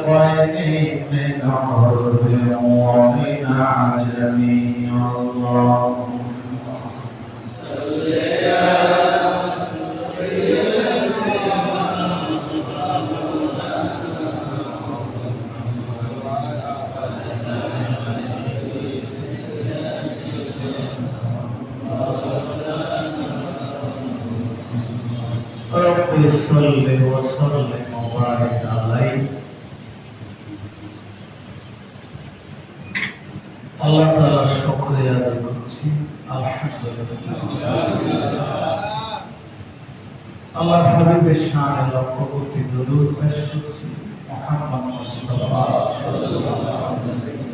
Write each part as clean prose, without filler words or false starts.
والفريقين من عرب ومن عجم اللهم صل على سيدنا رب صل وسلم وبارك عليه আল্লাহ তাআলা শুকরিয়া আদায় করছি আলহামদুলিল্লাহ আল্লাহর হাবিবের শানে লক্ষ কোটি দরুদ পেশ করছি মুহাম্মদ মুস্তাফা সাল্লাল্লাহু আলাইহি ওয়াসাল্লাম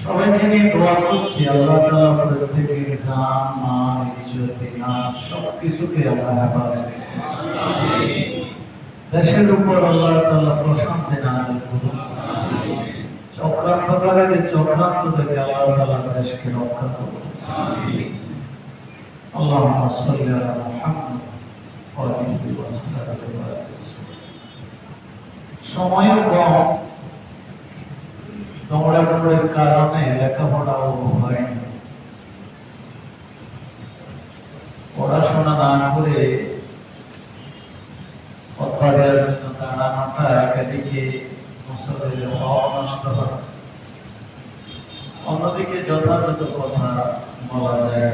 সবাইকে নিয়ে দোয়া করছি আল্লাহ তাআলা প্রত্যেকের জান মাল ইজ্জত ইমান সবকিছুকে আল্লাহ হেফাজত করুন আমিন দেশের উপর আল্লাহ তাআলা প্রশান্তি নাযিল করুন আমিন চক্রান্তকারীদের চক্রান্ত থেকে আল্লাহ তাআলা দেশকে রক্ষা করুন আমিন আল্লাহুম্মা সাল্লি আলা মুহাম্মাদ ওয়া আলিহি ওয়া সাহবিহি সময় কম দৌড়াদৌড়ির কারণে লেখাপড়াও হয়নি পড়াশোনা না করে অধ্যায়ের জন্য দাঁড়ানোটা একাদিকে মুসলিমের হক নষ্ট হয় অন্যদিকে যথাযথ কথা বলা যায়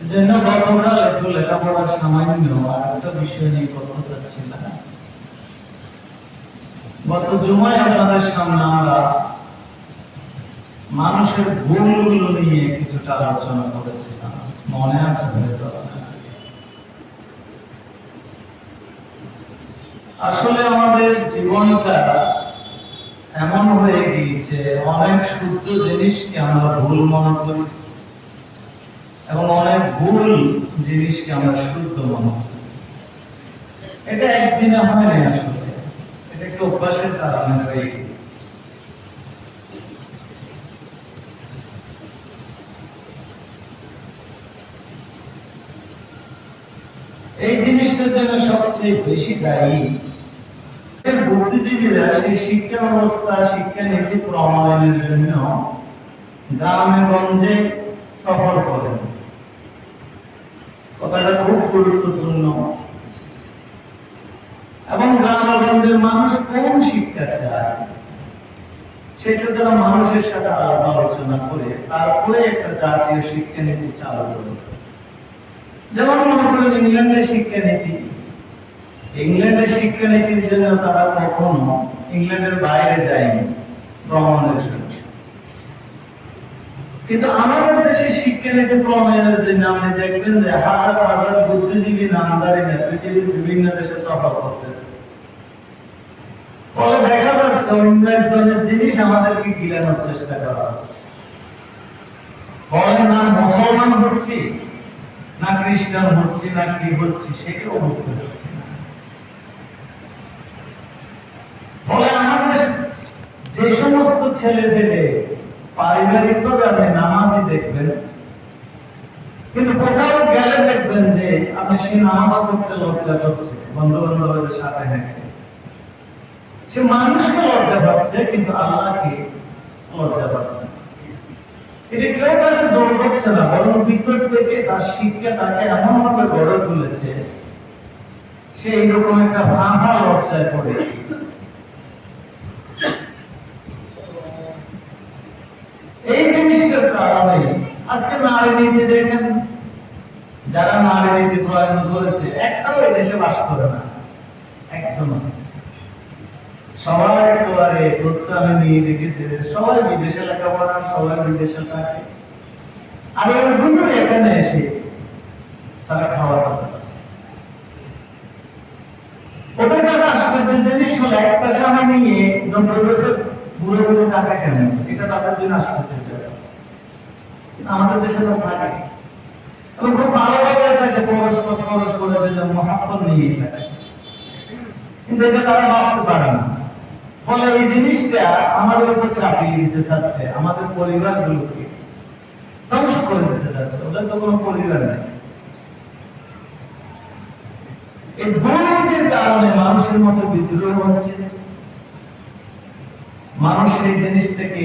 জন্য গতকাল একটু লেখাপড়া সামান্য একটা বিষয় নিয়ে কথা চাচ্ছিলাম গত জুমায় আপনাদের সামনে আমরা মানুষের ভুলগুলো নিয়ে কিছুটা আলোচনা করেছিলাম মনে আছে হয়তো আসলে আমাদের জীবনটা এমন হয়ে গিয়েছে অনেক শুদ্ধ জিনিসকে আমরা ভুল মনে করি এবং অনেক ভুল জিনিসকে আমরা শুদ্ধ মনে করি এটা একদিনে হয়নি আসলে এটা একটু অভ্যাসের কারণে হয়ে গিয়েছে এই জিনিসটার জন্য সবচেয়ে বেশি দায়ী বুদ্ধিজীবীরা সেই শিক্ষা ব্যবস্থা শিক্ষা নীতি প্রণয়নের জন্য গ্রামে গঞ্জে সফর করেন কথাটা খুব গুরুত্বপূর্ণ এবং গ্রামগঞ্জের মানুষ কোন শিক্ষা চায় সেটা তারা মানুষের সাথে আলাপ আলোচনা করে তারপরে একটা জাতীয় শিক্ষানীতি চালু করে যেমন মনে করেন ইংল্যান্ডের শিক্ষানীতি ইংল্যান্ডের শিক্ষানীতির জন্য তারা কখনো ইংল্যান্ডের বাইরে যায়নি ভ্রমণের জন্য কিন্তু আমাদের দেশে শিক্ষানীতি প্রণয়নের জন্য আপনি দেখবেন যে হাজার হাজার বুদ্ধিজীবী নামধারীরা পৃথিবীর বিভিন্ন দেশে সফর করতেছে ফলে দেখা যাচ্ছে অন্য একজনের জিনিস আমাদেরকে গিলানোর চেষ্টা করা হচ্ছে ফলে না মুসলমান হচ্ছি না খ্রিস্টান হচ্ছি না কি হচ্ছি সেটাও বুঝতে পারছি না ফলে আমাদের যে সমস্ত ছেলে পেলে পারিবারিকভাবে আপনি নামাজই দেখবেন কিন্তু কোথাও গেলে দেখবেন যে আপনি সেই নামাজ পড়তে লজ্জা পাচ্ছে বন্ধু বান্ধবদের সাথে হেঁটে সে মানুষকে লজ্জা পাচ্ছে কিন্তু আল্লাহকে লজ্জা পাচ্ছে এটা কেউ তাকে জোর করছে না বরং ভিতর থেকে তার শিক্ষা তাকে এমন ভাবে গড়ে তুলেছে সে এইরকম একটা ভাঙা লজ্জায় পড়ে এই জিনিসটার কারণে আজকে নারী নীতি দেখেন যারা নারী নীতি প্রয়োগ করেছে একটাও এই দেশে বাস করে না একজন সবাই একেবারে তথ্য আমি নিয়ে দেখেছি সবাই বিদেশে লেখাপড়া সবাই বিদেশে থাকে আর ওইগুলো এখানে এসে তারা খাওয়ার কথা ওদের কাছে আশ্চর্য জিনিস হলো একটা জামা নিয়ে 90 বছর বুড়ো বুড়ো টাকা কেন, এটা তাদের জন্য আশ্চর্য। আমাদের দেশে তো থাকে এবং খুব ভালোভাবে থাকে, পরস্পরের জন্য মহাব্বত নিয়ে থাকে, কিন্তু এটা তারা ভাবতে পারে না। ফলে এই জিনিসটা আমাদের উপর চাপিয়ে দিতে চাচ্ছে, আমাদের পরিবারগুলোকে ধ্বংস করে দিতে চাচ্ছে। ওদের তো কোনো পরিবার নেই। এই দুর্নীতির কারণে মানুষের মধ্যে বিদ্রোহ হচ্ছে, মানুষ এই জিনিস থেকে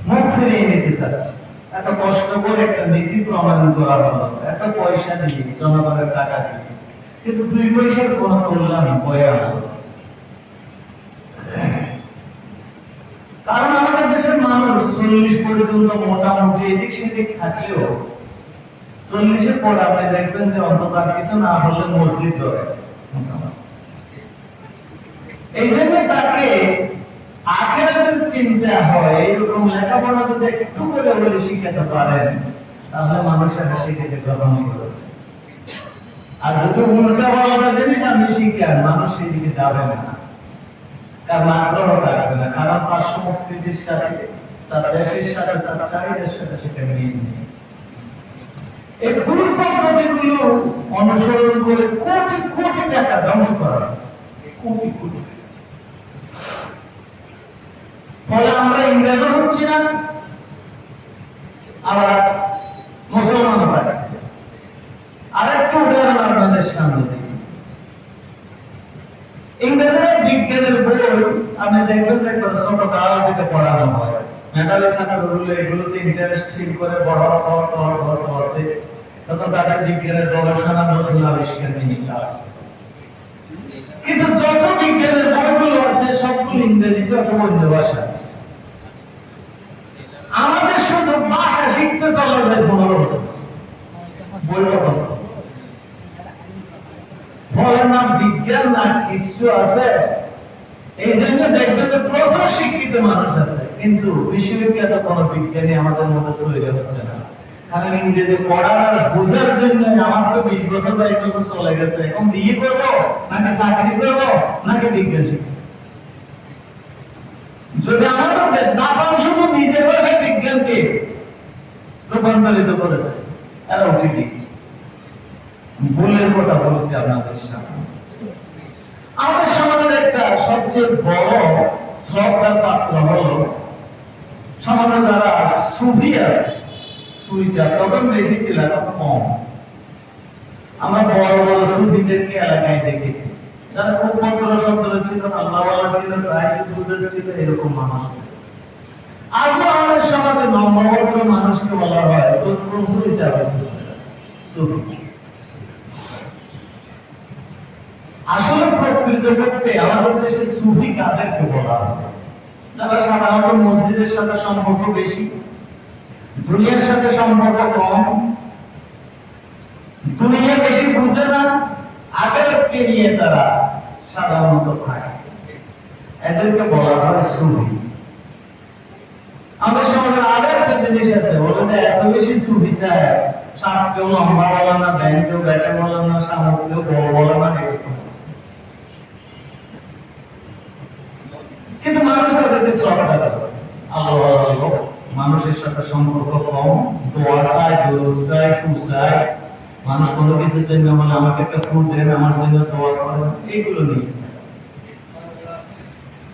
মুখ ফিরিয়ে নিতে চাচ্ছে। এত কষ্ট করে একটা নীতি প্রণয়ন করা হলো, এত পয়সা দিয়ে, জনগণের টাকা দিয়ে, কিন্তু 2 পয়সার কোন কল্যাণ বয়ে আনলো। কারণ আমাদের দেশের মানুষ 40 পর্যন্ত মোটামুটি এদিক সেদিক থাকলেও 40-এর পর আপনি দেখবেন যে অন্তত আর কিছু না হলে মসজিদ ধরে। এই জন্য তাকে আখিরাতের চিন্তা হয়। এইরকম লেখাপড়া যদি একটু করে বলে শিখাতে পারেন, তাহলে মানুষের সেটাকে গ্রহণ করবে। আর যদি উল্টা পাল্টা জিনিস আপনি শিখান, মানুষ সেদিকে যাবে না, কারণ আগ্রহ থাকবে না, কারণ তার সংস্কৃতির সাথে, তার দেশের সাথে, তার চাহিদার সাথে সেটা মিল নেই। এই ভুল পদ্ধতিগুলো অনুসরণ করে কোটি কোটি টাকা ধ্বংস করা হচ্ছে, কোটি কোটি। ফলে আমরা ইংরেজও হচ্ছি না, আবার মুসলমানও পাচ্ছি। আরেকটা উদাহরণ আপনাদের সামনে দেখি। ইংরেজরা বিজ্ঞানের বই আপনি দেখবেন যে ছোট কাল থেকে পড়ানো হয়, মেধাবী ছাত্রগুলো এগুলোতে ইন্টারেস্ট ফিল করে বড় হতে তখন তাদের বিজ্ঞানের গবেষণা, নতুন আবিষ্কার নিয়ে ক্লাস। কিন্তু যত বিজ্ঞানের বইগুলো আছে সবগুলো ইংরেজিতে অথবা অন্য ভাষা। আমাদের শুধু ভাষা শিখতে চলে যায় 15 বছর, বই কত। ফলে না বিজ্ঞান না কিছু আছে। এই জন্য দেখবেন যে প্রচুর শিক্ষিত মানুষ আছে, কিন্তু বিশ্ববিখ্যাত কোনো বিজ্ঞানী আমাদের মধ্যে তৈরি হচ্ছে না। কারণ ইংরেজি পড়ার আর বোঝার জন্য আমার তো 20 বছর বা 21 বছর চলে গেছে। এখন বিয়ে করবো নাকি চাকরি করবো নাকি বিজ্ঞান শিখবো? যদি আমাদের দেশ জাপান শুধু নিজের ভাষায় বিজ্ঞানকে রূপান্তরিত করেছে, এরা উঠে দিচ্ছে। ভুলের কথা বলছি আপনাদের সামনে। আমাদের সমাজের একটা সবচেয়ে বড় শ্রদ্ধার পাত্র হলো সমাজে যারা সুফি আছে। সুইসাইড তখন বেশি ছিল, এখন কম। আমরা বড় বড় সুফিদেরকে এলাকায় দেখেছি, যারা খুব ভদ্র সদ্র ছিল, আল্লাহওয়ালা ছিল, বুঝের ছিল, এরকম মানুষ। আজকে আমাদের সমাজে নম্রভদ্র মানুষকে বলা হয় সুফি। আসলে প্রকৃতপক্ষে আমাদের দেশে সুফি কাদেরকে বলা হয়? যারা সাধারণত মসজিদের সাথে সম্পর্ক বেশি, দুনিয়ার সাথে সম্পর্ক কম, দুনিয়া বেশি বুঝে না, আখিরাতকে নিয়ে তারা সাধারণত থাকে, এদেরকে বলা হয় সুফি। আমাদের সমাজের আরো একটা জিনিস আছে, বলে যে এত বেশি সুফি চায়, সাপ কেউ লম্বা বলে না, ব্যাং কেউ ব্যাটে বলে না, শামুক কেউ বড় বলে না, এরকম। কিন্তু মানুষ তাদেরকে শ্রদ্ধা করে, আল্লাহ মানুষের সাথে সম্পর্ক কম, দোয়া চায়, দরুদ চায়, ফু চায়। মানুষ কোনো কিছুর জন্য বলে আমাকে একটা ফু দেন, আমার জন্য দোয়া করেন, এইগুলো নিয়ে।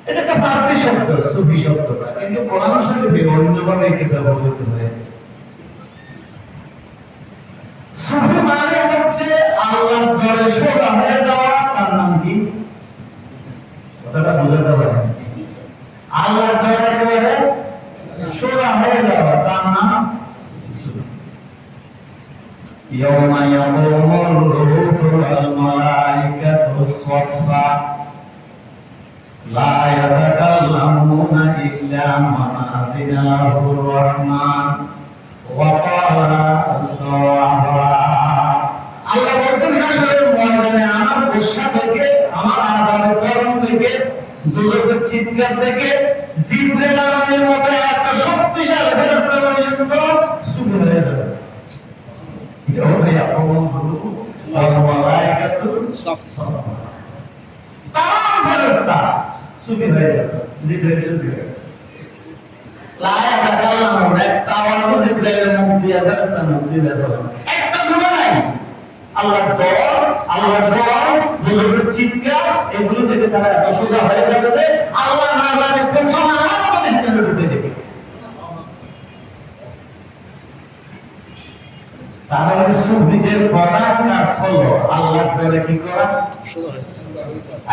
এটা একটা ফার্সি শব্দ, সুফি শব্দটা, কিন্তু কোরআন শরীফে অন্যভাবে একে ব্যবহৃত হয়েছে। সুফি মানে হচ্ছে আল্লাহর দরে সোজা হয়ে যাওয়া। তার নাম কি? কথাটা বোঝাতে পারে। আল্লাহর দরে সোজা হয়ে যাওয়া, তার নাম يوم يقوم الروح والملائكة صفا لا يتكلمون إلا من أذن له الرحمن وقال صوابا। আল্লাহ বলেছেন হাসরের ময়দানে আমার গোসা থেকে, আমার আযাবের গরম থেকে, দুজকের চিৎকার থেকে জিবরাইল আমিনের মতো এত শক্তিশালী ফেরেশতা পর্যন্ত চুপ হয়ে যাবে। يوم يقوم الروح والملائكة صفا। তাম ফেরেশতা সুফি হয়ে যাবে, জিব্রাইল সুফি হয়ে যাবে। লায়া তাকাল্লাম, একটা আওয়াজও জিব্রাইলের মুখ দিয়ে ফেরেশতার মুখ দিয়ে বের হলো না। একটা গুনাহ নাই। আল্লাহর ডর, আল্লাহর ভয়, বুজুর্গের চিৎকার, এগুলো থেকে তারা এত সোজা হয়ে যাবে যে আল্লাহ না জানে কোন সময় আরো বিজ্ঞানে ঢুকে যাবে। তাহলে সুফিদের প্রধান কাজ হলো আল্লাহর ডরে কি করা?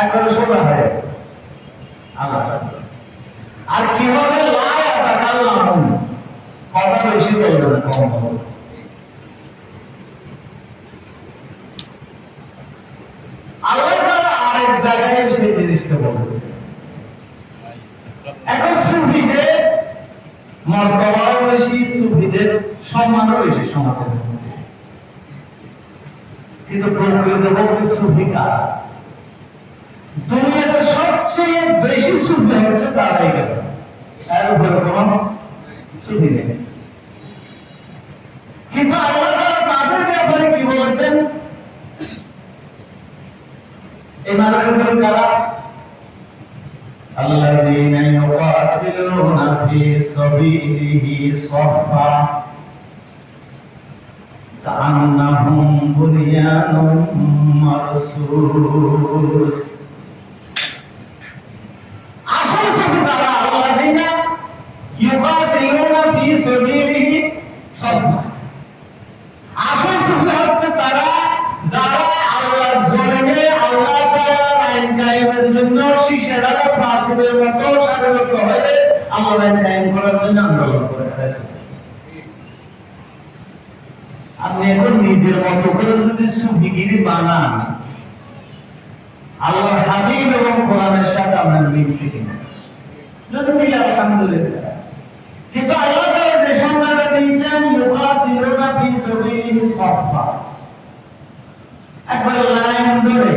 একবারে সোজা হয়ে আল্লাহ। আর কিভাবে লায়া তাকাল্লাম, কথা বেশি বলবেন, কম বলবেন। আল্লাহ তাআলা আরেক জায়গায় সেই জিনিসটা বলেছে। এখন সুফিদের মর্তবাও বেশি, সুফিদের সম্মানও বেশি সমাজের মধ্যে। কিন্তু প্রকৃতপক্ষে সুফি কারা? দুনিয়াতে সবচেয়ে বেশি সুফি হচ্ছে সাহাবায়ে কেরাম, এর উপরে কোনো সুফি নেই। কিন্তু আল্লাহ তাআলা তাদের ব্যাপারে কি বলেছেন? এই মানুষগুলো কারা? আল্লাযীনা ইউকাতিলুনা ফী সাবিলিহি সাফফা কাআন্নাহুম বুনিয়ানুম মারসুস। আসল সুফি তারা আল্লাযীনা ইউকাতিলুনা ফী সাবিলিহি সাফফা। আসল সুফি হচ্ছে তারা যারা আল্লাহর জমিনে আল্লাহ তাআলার আইন কায়েমের জন্য শিশাড়ার ফাসিলের মতো সারিবদ্ধ হয়ে আল্লাহর আইন কায়েম করার জন্য আন্দোলন করে আসে। আপনি এখন নিজের মতো করে যদি সুফিগিরি বানান, আল্লাহর হাবিব এবং কোরআনের সাথে আপনার মিলছে কিনা? যদি মিলে আলহামদুলিল্লাহ। কিন্তু আল্লাহ তাআলা যে সংজ্ঞাটা দিয়েছেন, ইউকাতিলুনা ফী সাবিলিহি সাফফা, একবারে লাইন ধরে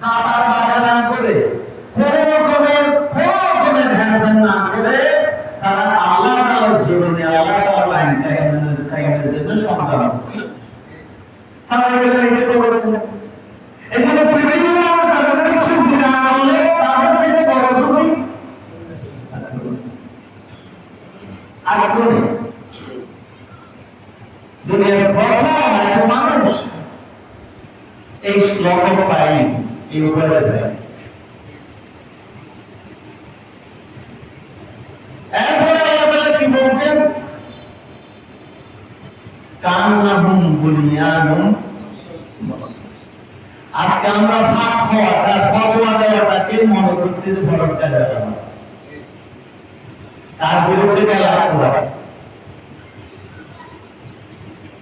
কাতার বাঁধা না করে কোনো রকমের ধ্যান না করে তারা আল্লাহ তাআলার জমিনে আল্লাহ তাআলার আইন কায়েমের জন্য সংগ্রাম করছে। সাহাবায়ে কেরাম এটা করেছেন। এজন্য পৃথিবীর মানুষ তাদেরকে সুফি না বললে তাদের থেকে বড় সুফি আর কেউ নেই। দুনিয়ার প্রথম এত মানুষ এই শ্লোক পায়নি, এই উপায়ে পায়নি। এরপরে আল্লাহ তাআলা কি বলছেন? কান্নাহুম বুনিয়ানুম। আজকে আমরা ভাত খাওয়াটা, ফতোয়া দেওয়াটাকে মনে করছি যে ফরজ কাজ, তার বিরুদ্ধে গেলা করা।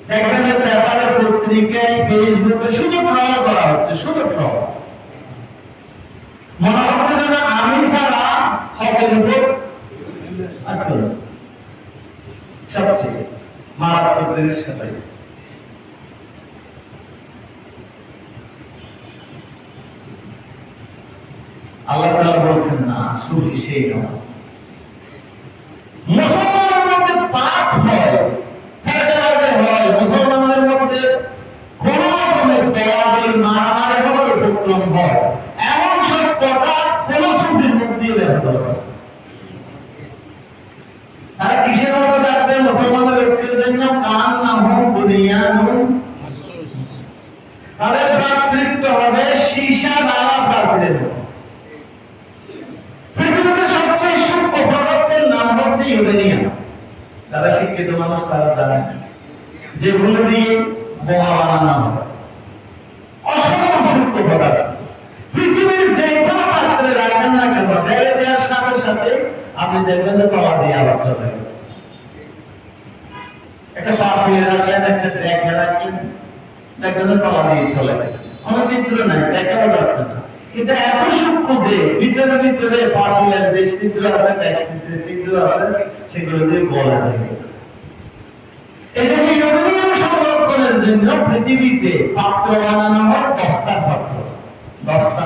দেখবেন যে পেপারে, পত্রিকায়, ফেসবুকে শুধু ট্রল করা হচ্ছে, শুধু ট্রল। মনে হচ্ছে যে আমি ছাড়া হকের উপর সবচেয়ে মারাত্মক জিনিস সেটাই। আল্লাহ তাআলা বলছেন না, সুফি সেই নয়। মুসলমানের মধ্যে পাপ হয়, ফেরদাবাজি হয়, মুসলমানদের মধ্যে কোন রকমের দলাদলি, মারামারি হওয়ার উপক্রম হয়, এমন সব কথা কোন সুফির মুখ দিয়ে বের হতে পারে। তারা কিসের মতো থাকবে? মুসলমানদের ঐক্যের জন্য কান্নাহুম বুনিয়ানুম মারসুস। তাদের ভ্রাতৃত্ব হবে সীসা ডালা প্রাচীরের মতো। পৃথিবীতে সবচেয়ে সূক্ষ্ম পদার্থের নাম হচ্ছে ইউরেনিয়াম। যারা শিক্ষিত মানুষ তারা জানে, যেগুলো দিয়ে বোমা বানানো হয়। অসম্ভব সূক্ষ্ম পদার্থ। পৃথিবীর যে কোনো পাত্রে রাখেন না কেন, ঢেলে দেওয়ার সাথে সাথে আপনি দেখবেন যে তলা দিয়ে আবার চলে গেছে। একটা পাতিলে রাখলেন, একটা ট্র্যাকে রাখলেন, দেখবেন যে তলা দিয়ে চলে গেছে। কোনো চিত্র নাই, দেখাও যাচ্ছে না। কিন্তু এত সূক্ষ্ম যে ভিতরে ভিতরে পাতিলের যে ছিদ্র আছে, ট্যাক্সির যে ছিদ্র আছে, সেগুলো দিয়ে গলা যায়। এই জন্য ইউরেনিয়াম সংরক্ষণের জন্য পৃথিবীতে পাত্র বানানো হয় 10টা পাত্র, 10টা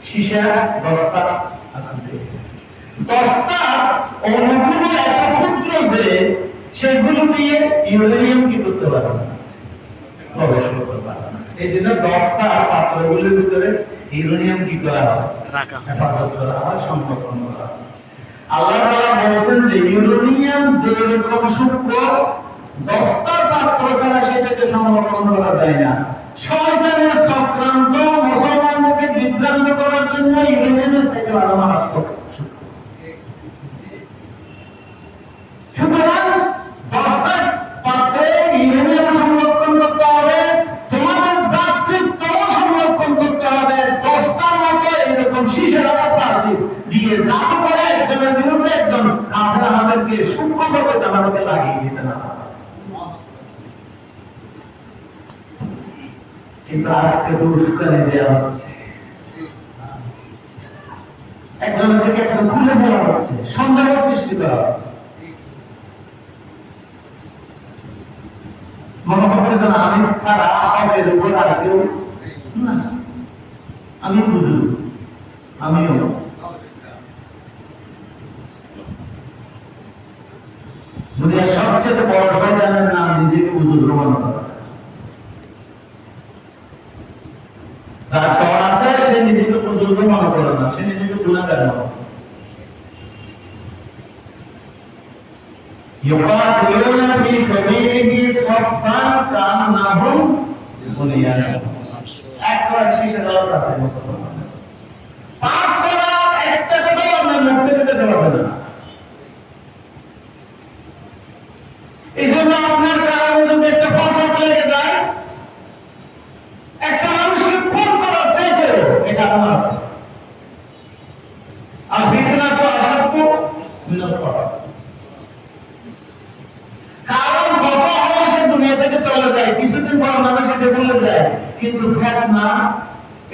সীসা 10টা আছে। 10টা অণুগুলো এত ক্ষুদ্র যে সেগুলো দিয়ে ইউরেনিয়াম কি করতে পারে না, প্রবেশ করতে পারে না। এই জন্য 10টা পাত্রগুলোর ভিতরে ইউরেনিয়াম কি করা হয়, হেফাজত করা হয়, সংরক্ষণ করা হয়। আল্লাহ তাআলা বলেছেন যে ইউরেনিয়াম যেরকম সূক্ষ্ম, 10টা পাত্র ছাড়া সেটাকে সংরক্ষণ করা যায় না। শয়তানের চক্রান্ত মুসলমানদেরকে বিভ্রান্ত করার জন্য ইউরেনিয়ামের সাথে আরো মারাত্মক। সুতরাং 10টা পাত্রে ইউরেনিয়াম সংরক্ষণ করতে হবে, তোমাদের ভ্রাতৃত্ব সংরক্ষণ করতে হবে। 10টার মতো এরকম শীষের প্লাস্টিক দিয়ে জাদু করে একজনের বিরুদ্ধে একজন কাফের আমাদেরকে সূক্ষ্মভাবে জানাকে লাগিয়ে দিতে না। কিন্তু আজকে তো উস্কানি দেওয়া হচ্ছে, একজনের থেকে একজন খুলে দেওয়া হচ্ছে, সন্দেহ সৃষ্টি করা হচ্ছে। মনে হচ্ছে যেন আমি ছাড়া হকের উপর আর কেউ না। আমি বুঝুন, আমিও দুনিয়ার সবচেয়ে বড় শয়তানের নাম নিজেকে বুজুর্গ মনে করা। যার ডর আছে সে নিজেকে বুজুর্গ মনে করে না, সে নিজেকে গুনাহগার মনে করে। ইউকাতিলুনা ফি সাবিলিহি সাফফান কান্নাহুম বুনিয়ান। একবার শেষে গলত আছে মুসলমান। পাপ করা একটা কথা আমরা মুখ থেকে যেতে পারবে না। এই জন্য আপনার কারণে যদি একটা ফাসাদ লেগে যায়, একটা মানুষকে খুন করার চাইতে এটা আমার। আর ফিতনা তো আসাধ্য মিনাল করা। কারণ কত হলে সে দুনিয়া থেকে চলে যায়, কিছুদিন পর মানুষ এটা ভুলে যায়, কিন্তু ফিতনা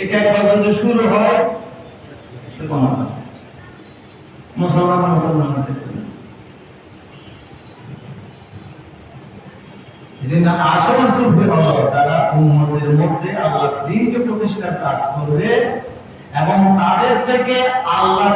এটা একবার যদি শুরু হয় সে কোনো মুসলমান যেটা আসল সুফি হলো যারা উম্মতের মধ্যে আল্লাহর দ্বীনকে প্রতিষ্ঠার কাজ করবে এবং তাদের থেকে আল্লাহ